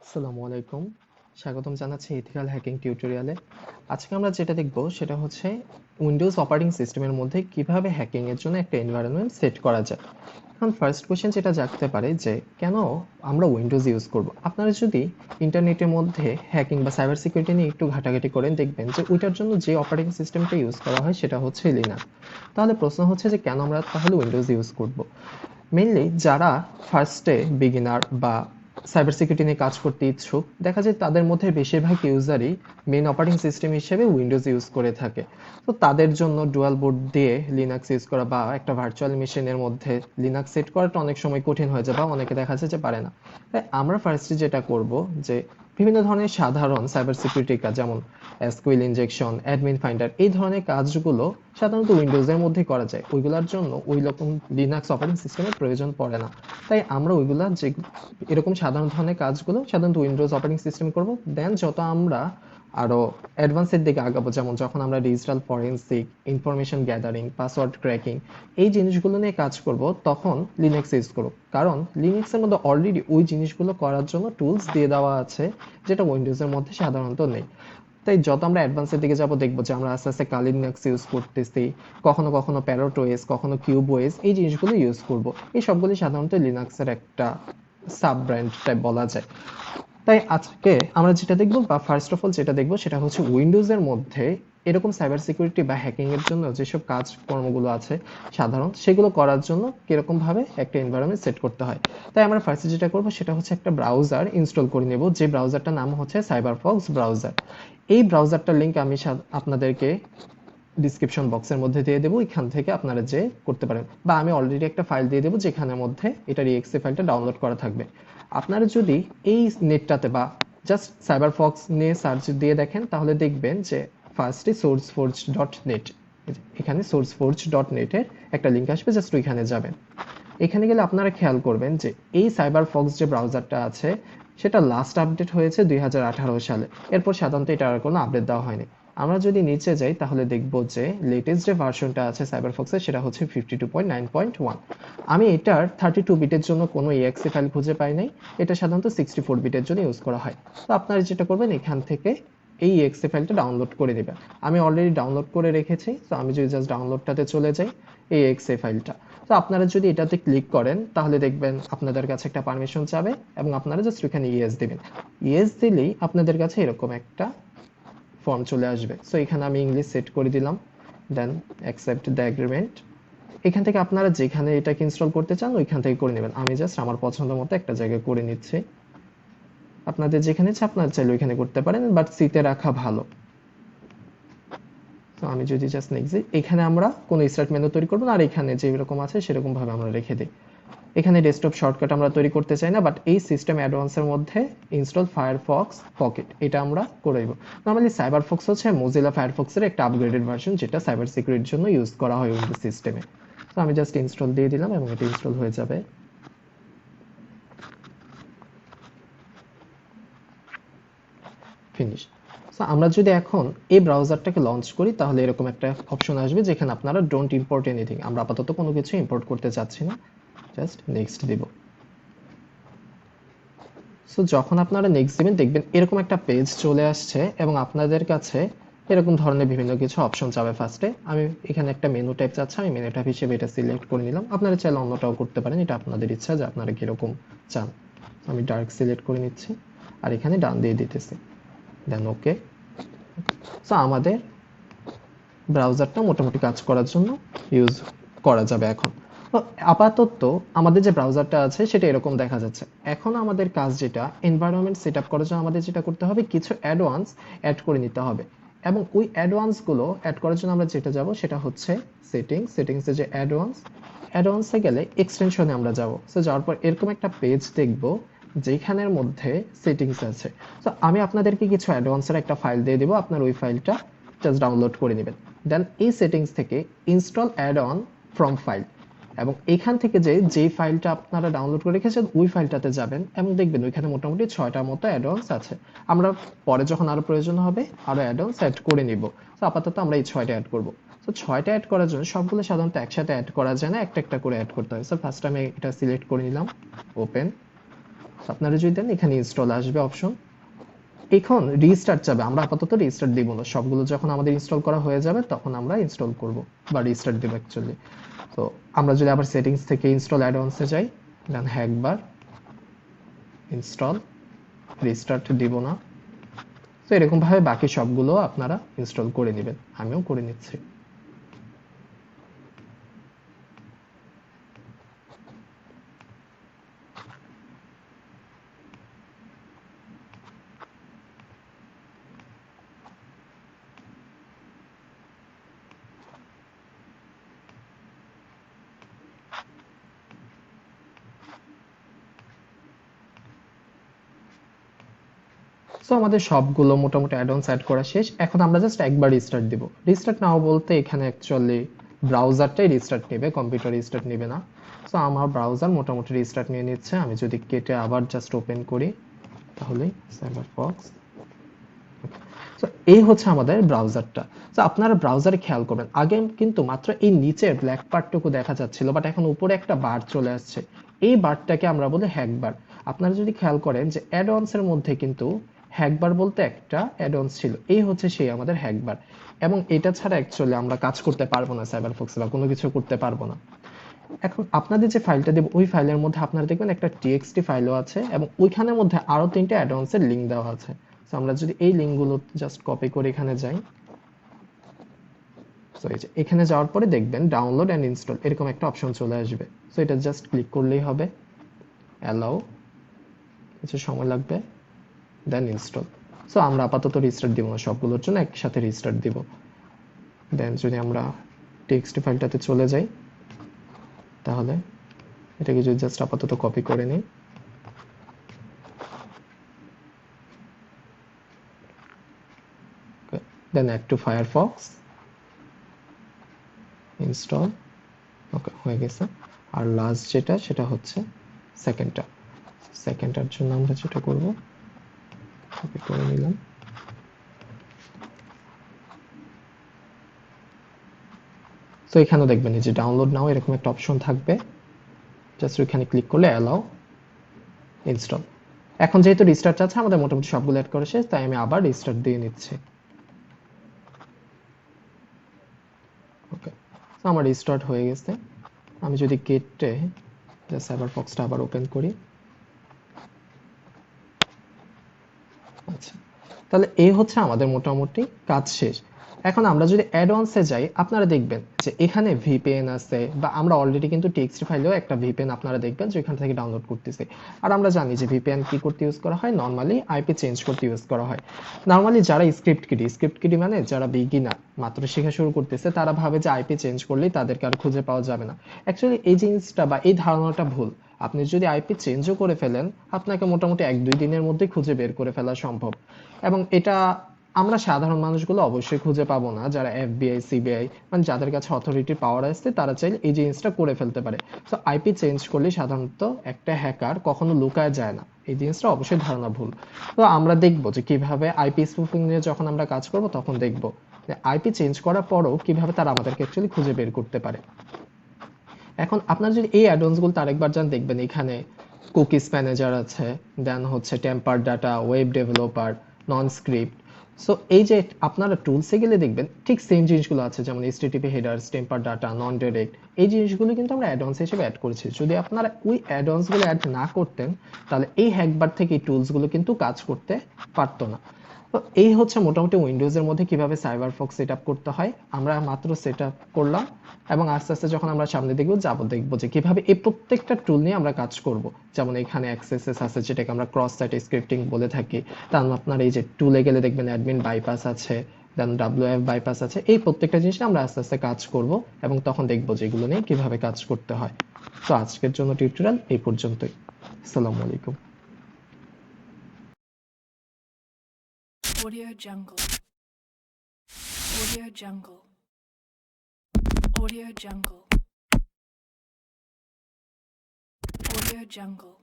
আসসালামু আলাইকুম, স্বাগতম জানাচ্ছি ইথিক্যাল হ্যাকিং টিউটোরিয়ালে। আজকে আমরা যেটা দেখব সেটা হচ্ছে উইন্ডোজ অপারেটিং সিস্টেমের মধ্যে কিভাবে হ্যাকিং এর জন্য একটা এনভায়রনমেন্ট সেট করা যায়। এখন ফার্স্ট কোশ্চেন যেটা জাগতে পারে যে কেন আমরা উইন্ডোজ ইউজ করব। আপনারা যদি ইন্টারনেটের মধ্যে হ্যাকিং বা সাইবার সিকিউরিটি নিয়ে একটু ঘাটাঘাটি করেন, দেখবেন যে ওইটার জন্য যে অপারেটিং সিস্টেমটা ইউজ করা হয় সেটা হচ্ছে লিনাক্স। তাহলে প্রশ্ন হচ্ছে যে কেন আমরা তাহলে উইন্ডোজ ইউজ করব। মেইনলি যারা ফার্স্টে বিগিনার বা সাইবার সিকিউরিটি নিয়ে কাজ করতে ইচ্ছুক, দেখা যায় তাদের মধ্যে বেশিরভাগ ইউজারই মেইন অপারেটিং সিস্টেম হিসেবে উইন্ডোজ ইউজ করে থাকে। তো তাদের জন্য ডুয়াল বুট দিয়ে লিনাক্স ইউজ করা বা একটা ভার্চুয়াল মেশিনের মধ্যে লিনাক্স সেট করাটা অনেক সময় কঠিন হয়ে যায় বা অনেকে দেখা যায় যে পারে না। তাই আমরা ফার্স্টে যেটা করব যে বিভিন্ন ধরনের সাধারণ সাইবার সিকিউরিটি কাজ, যেমন এসকিউএল ইনজেকশন, অ্যাডমিন ফাইন্ডার, এই ধরনের কাজগুলো সাধারণত উইন্ডোজের মধ্যেই করা যায়। ওইগুলোর জন্য ওই রকম লিনাক্স অপারেটিং সিস্টেমের প্রয়োজন পড়ে না। তাই আমরা ওইগুলা যে এরকম সাধারণ ধরনের কাজগুলো সাধারণত উইন্ডোজ অপারেটিং সিস্টেম করব। দেন যত আমরা আরো অ্যাডভান্সের দিকে আগাবো, যেমন যখন আমরা digital forensic, information gathering, password cracking, এই জিনিসগুলো নিয়ে কাজ করব, তখন লিনাক্স ইউজ করব। কারণ লিনাক্সের মধ্যে অলরেডি ওই জিনিসগুলো করার জন্য টুলস দিয়ে দেওয়া আছে, যেটা উইন্ডোজের মধ্যে সাধারণত নেই। তাই যত আমরা অ্যাডভান্সের দিকে যাব, দেখবো যে আমরা আস্তে আস্তে কালি লিনাক্স ইউজ করতেছি, কখনো কখনো প্যারট ওএস, কখনো কিউব ওএস, এই জিনিসগুলো ইউজ করব। এই সবগুলি সাধারণত লিনাক্সের একটা সাব ব্র্যান্ড টাইপ বলা যায়। তাই আজকে আমরা যেটা দেখব বা ফার্স্ট অফ অল যেটা দেখব সেটা হচ্ছে উইন্ডোজের মধ্যে এরকম সাইবার সিকিউরিটি বা হ্যাকিং এর জন্য যেসব কাজকর্মগুলো আছে সাধারণ, সেগুলো করার জন্য কিরকম ভাবে একটা এনভায়রনমেন্ট সেট করতে হয়। তাই আমরা ফার্স্টে যেটা করব সেটা হচ্ছে একটা ব্রাউজার ইনস্টল করে নেব, যে ব্রাউজারটার নাম হচ্ছে সাইবারফক্স ব্রাউজার। এই ব্রাউজারটার লিংক আমি আপনাদেরকে ডিসক্রিপশন বক্সের মধ্যে দিয়ে দেবো, এখান থেকে আপনারা যে করতে পারেন, বা আমি অলরেডি একটা ফাইল দিয়ে দেবো যেখানের মধ্যে এটার exe ফাইলটা ডাউনলোড করা থাকবে। আপনারা যদি এই নেটটাতে বা জাস্ট সাইবারফক্স নিয়ে সার্চ দিয়ে দেখেন, তাহলে দেখবেন যে ফার্স্টে sourceforge.net, এখানে sourceforge.net এর একটা লিংক আসবে, জাস্ট ওইখানে যাবেন। এখানে গেলে আপনারা খেয়াল করবেন যে এই সাইবারফক্স যে ব্রাউজারটা আছে সেটা লাস্ট আপডেট হয়েছে 2018 সালে। এরপর সাধারণত এটা আর কোনো আপডেট দেওয়া হয়নি। আমরা যদি নিচে যাই তাহলে দেখব যে লেটেস্ট যে ভার্সনটা আছে সাইবারফক্সের সেটা হচ্ছে 52.9.1। আমি এটার 32 বিটের জন্য কোনো exe ফাইল খুঁজে পাই নাই, এটা সাধারণত 64 বিটের জন্য ইউজ করা হয়। তো আপনারা যেটা করবেন, এখান থেকে এই exe ফাইলটা ডাউনলোড করে নেবেন। আমি অলরেডি ডাউনলোড করে রেখেছি, তো আমি যদি জাস্ট ডাউনলোডটাতে চলে যাই, এই exe ফাইলটা, তো আপনারা যদি এটাতে ক্লিক করেন তাহলে দেখবেন আপনাদের কাছে একটা পারমিশন চাবে এবং আপনারা জাস্ট ওখানে ইয়েস দিবেন। ইয়েস দিলেই আপনাদের কাছে এরকম একটা ফর্ম চলে আসবে। সো এখানে আমি ইংলিশ সেট করে দিলাম, দেন অ্যাকসেপ্ট দ্য এগ্রিমেন্ট। এখান থেকে আপনারা যেখানে এটাকে ইনস্টল করতে চান ওইখান থেকে করে নেবেন। আমি জাস্ট আমার পছন্দ মতো একটা জায়গায় করে নিচ্ছি। আপনাদের যেখানে ইচ্ছে আপনারা চাইলে ওইখানে করতে পারেন, বাট সিতে রাখা ভালো। তো আমি যদি জাস্ট নেক্সট দিই, এখানে আমরা কোনো স্টার্ট মেনু তৈরি করবো না, আর এখানে যেরকম আছে সেরকম ভাবে আমরা রেখে দিই। এখানে ডেস্কটপ শর্টকাট আমরা তৈরি করতে চাই না, বাট এই সিস্টেম অ্যাডভান্সের মধ্যে ইনস্টল ফায়ারফক্স পকেট, এটা আমরা করে দেব। নর্মালি সাইবারফক্স হচ্ছে মোজিলা ফায়ারফক্সের একটা আপগ্রেডেড ভার্সন, যেটা সাইবার সিকিউরিটির জন্য ইউজ করা হয় উইন্ডোজ সিস্টেমে। তো আমি জাস্ট ইনস্টল দিয়ে দিলাম এবং এটা ইনস্টল হয়ে যাবে। ফিনিশ। সো আমরা যদি এখন এই ব্রাউজারটাকে লঞ্চ করি তাহলে এরকম একটা অপশন আসবে যেখানে আপনারা ডোন্ট ইম্পোর্ট এনিথিং, আমরা আপাতত কোনো কিছু ইম্পোর্ট করতে চাচ্ছি না, জাস্ট নেক্সট দিব। সো যখন আপনারা নেক্সট দিবেন দেখবেন এরকম একটা পেজ চলে আসছে এবং আপনাদের কাছে এরকম ধরনের বিভিন্ন কিছু অপশন যাবে। ফার্স্টে আমি এখানে একটা মেনু টাইপ চাচ্ছি, আমি মেনু টাইপ হিসেবে এটা সিলেক্ট করে নিলাম। আপনারা চাইলে অন্যটাও করতে পারেন, এটা আপনাদের ইচ্ছা যে আপনারা কিরকম চান। আমি ডার্ক সিলেক্ট করে নিচ্ছি আর এখানে ডান দিয়ে দিতেছি, দেন ওকে। সো আমাদের ব্রাউজারটা মোটামুটি কাজ করার জন্য ইউজ করা যাবে এখন। তো আপাতত আমাদের যে ব্রাউজারটা আছে সেটা এরকম দেখা যাচ্ছে। এখন আমাদের কাজ যেটা, এনভায়রনমেন্ট সেটআপ করার জন্য আমাদের যেটা করতে হবে, কিছু অ্যাডভান্স অ্যাড করে নিতে হবে। এবং ওই অ্যাডভান্সগুলো অ্যাড করার জন্য আমরা যেটা যাব সেটা হচ্ছে সেটিংসে যে অ্যাডভান্সে গেলে এক্সটেনশনে আমরা যাব। সো যাওয়ার পর এরকম একটা পেজ দেখব যেখানের মধ্যে সেটিংস আছে। তো আমি আপনাদেরকে কিছু অ্যাডভান্সের একটা ফাইল দিয়ে দেবো, আপনার ওই ফাইলটা জাস্ট ডাউনলোড করে নেবেন। দেন এই সেটিংস থেকে install add on from file, এবং এখান থেকে যে ফাইলটা আপনারা ডাউনলোড করে রেখেছেন ওই ফাইলটাতে যাবেন এবং দেখবেন ওইখানে মোটামুটি 6টার মতো অ্যাডভান্স আছে। আমরা পরে যখন আরো প্রয়োজন হবে আরো অ্যাডভান্স অ্যাড করে নিব। তো আপাতত আমরা এই 6টা অ্যাড করব। তো 6টা অ্যাড করার জন্য সবগুলো সাধারণত একসাথে অ্যাড করা যায় না, একটা একটা করে অ্যাড করতে হয়। সো ফার্স্ট আমি এটা সিলেক্ট করে নিলাম, ওপেন। আপনারা যদি দেন এখানে ইনস্টল আসবে অপশন, এখন রিস্টার্ট যাবে, আমরা আপাতত রিস্টার্ট দিব না, সবগুলো যখন আমাদের ইনস্টল করা হয়ে যাবে তখন আমরা ইনস্টল করব বা রিস্টার্ট দেব অ্যাকচুয়ালি। তো আমরা যদি আবার সেটিংস থেকে ইনস্টল অ্যাডভান্সে যাই, দেন একবার ইনস্টল, রিস্টার্ট দিব না। তো এরকম ভাবে বাকি সবগুলো আপনারা ইনস্টল করে নেবেন, আমিও করে নিচ্ছি। সো আমাদের সবগুলো মোটামুটি অ্যাড-অনস অ্যাড করা শেষ। এখন আমরা জাস্ট একবার রিস্টার্ট দিব। রিস্টার্ট নাও বলতে এখানে অ্যাকচুয়ালি ব্রাউজারটাই রিস্টার্ট নেবে, কম্পিউটার রিস্টার্ট নেবে না। সো আমার ব্রাউজার মোটামুটি রিস্টার্ট নিয়ে নিচ্ছে। আমি যদি কেটে আবার জাস্ট ওপেন করি তাহলে সাইবারফক্স। সো এই হচ্ছে আমাদের ব্রাউজারটা। সো আপনারা ব্রাউজারে খেয়াল করবেন, আগে কিন্তু মাত্র এই নিচের ব্ল্যাক পার্টটুকু দেখা যাচ্ছিল, বাট এখন উপরে একটা বার চলে আসছে। এই বারটাকে আমরা বলি হ্যাকবার। আপনারা যদি খেয়াল করেন যে অ্যাড-অনস এর মধ্যে কিন্তু হ্যাকবার বলতে একটা অ্যাড-অনস ছিল, এই হচ্ছে সেই আমাদের হ্যাকবার। এবং এটা ছাড়া অ্যাকচুয়ালি আমরা কাজ করতে পারবো না সাইবারফক্সে, বা কোনো কিছু করতে পারবো না। এখন আপনাদের যে ফাইলটা দেব ওই ফাইলের মধ্যে আপনারা দেখবেন একটা টিএক্সটি ফাইলও আছে, এবং ওইখানের মধ্যে আরো 3টে অ্যাড-অনস এর লিংক দেওয়া আছে। সো আমরা যদি এই লিংকগুলো জাস্ট কপি করে এখানে যাই, সো এই যে এখানে যাওয়ার পরে দেখবেন ডাউনলোড এন্ড ইনস্টল এরকম একটা অপশন চলে আসবে। সো এটা জাস্ট ক্লিক করলেই হবে, অ্যালাউ, কিছু সময় লাগবে, দেন ইনস্টল। সো আমরা আপাতত রিস্টার্ট দিব না, সবগুলোর জন্য একসাথে রিস্টার্ট দিব। দেন যদি আমরা টিএক্সটি ফাইলটাতে চলে যাই, তাহলে এটাকে যদি জাস্ট আপাতত কপি করে নিই, দেন অ্যাড টু ফায়ারফক্স, ইনস্টল, ওকে হয়ে গেছে। আর লাস্ট যেটা সেটা হচ্ছে সেকেন্ডটার জন্য আমরা যেটা করব, কপি করে নিলাম। সো এখানেও দেখবেন এই যে ডাউনলোড নাও এরকম একটা অপশন থাকবে, জাস্ট ওইখানে ক্লিক করলে অ্যালাউ, ইনস্টল। এখন যেহেতু রিস্টার্ট আছে আমাদের মোটামুটি সবগুলো অ্যাড করে শেষ, তাই আমি আবার রিস্টার্ট দিয়ে নিচ্ছি। ওকে, সো আমার রিস্টার্ট হয়ে গেছে। আমি যদি কেটে সাইবারফক্সটা আবার ওপেন করি, আচ্ছা, তাহলে এই হচ্ছে আমাদের মোটামুটি কাজ শেষ। এখন আমরা যদি অ্যাডভান্সে যাই, আপনারা দেখবেন যে এখানে ভিপিএন আছে, বা আমরা অলরেডি কিন্তু টিএক্সটি ফাইলেও একটা ভিপিএন আপনারা দেখবেন যে এখান থেকে ডাউনলোড করতেছে। আর আমরা জানি যে ভিপিএন কি করতে ইউজ করা হয়, নরমালি আইপি চেঞ্জ করতে ইউজ করা হয়। নরমালি যারা স্ক্রিপ্ট কিডি মানে যারা বিগিনার, মাত্র শেখা শুরু করতেছে, তারা ভাবে যে আইপি চেঞ্জ করলেই তাদেরকে আর খুঁজে পাওয়া যাবে না। অ্যাকচুয়ালি এই জিনিসটা বা এই ধারণাটা ভুল। আপনি যদি আইপি চেঞ্জও করে ফেলেন, আপনাকে মোটামুটি 1-2 দিনের মধ্যে খুঁজে বের করে ফেলা সম্ভব। এবং এটা আমরা সাধারণ মানুষগুলো অবশ্যই খুঁজে পাবো না, যারা এফবিআই, সিবিআই মানে যাদের কাছে অথরিটি পাওয়ার আছে, তারা চাইলে এই জিনিসটা করে ফেলতে পারে। সো আইপি চেঞ্জ করলে সাধারণত একটা হ্যাকার কখনো লুকায় যায় না, এই জিনিসটা অবশ্যই ধারণা ভুল। তো আমরা দেখব যে কিভাবে আইপি স্পুফিং নিয়ে যখন আমরা কাজ করব তখন দেখব যে আইপি চেঞ্জ করার পরও কিভাবে তারা আমাদেরকে অ্যাকচুয়ালি খুঁজে বের করতে পারে। এখন আপনারা যদি এই অ্যাডভান্সগুলো আরেকবার যান, দেখবেন এখানে কুকিজ ম্যানেজার আছে, দেন হচ্ছে টেম্পার ডাটা, ওয়েব ডেভেলপার, নন স্ক্রিপ্ট। সো এই যে আপনারা টুলসে গেলে দেখবেন ঠিক সেম জিনিসগুলো আছে, যেমন এইচটিটিপি হেডার্স, টেম্পার ডাটা, নন ডাইরেক্ট, এই জিনিসগুলো কিন্তু আমরা অ্যাডভান্স হিসেবে অ্যাড করেছি। যদি আপনারা ওই অ্যাডভান্সগুলো অ্যাড না করতেন, তাহলে এই হ্যাকবার থেকে এই টুলসগুলো কিন্তু কাজ করতে পারতো না। তো এই হচ্ছে মোটামুটি উইন্ডোজের মধ্যে কিভাবে সাইবারফক্স সেট আপ করতে হয়। আমরা মাত্র সেট আপ করলাম, এবং আস্তে আস্তে যখন আমরা সামনে দেখবো যে কিভাবে এই প্রত্যেকটা টুল নিয়ে আমরা কাজ করব। যেমন এখানে অ্যাক্সেসেস আছে, যেটাকে আমরা ক্রস সাইট স্ক্রিপ্টিং বলে থাকি। তার আপনার এই যে টুলে গেলে দেখবেন অ্যাডমিন বাইপাস আছে, দেন ডাব্লিউএফ বাইপাস আছে। এই প্রত্যেকটা জিনিস আমরা আস্তে আস্তে কাজ করব, এবং তখন দেখবো যে এগুলো নিয়ে কিভাবে কাজ করতে হয়। তো আজকের জন্য টিউটোরিয়াল এই পর্যন্তই। আসসালামু আলাইকুম। Audio Jungle. Audio Jungle. Audio Jungle. Audio Jungle.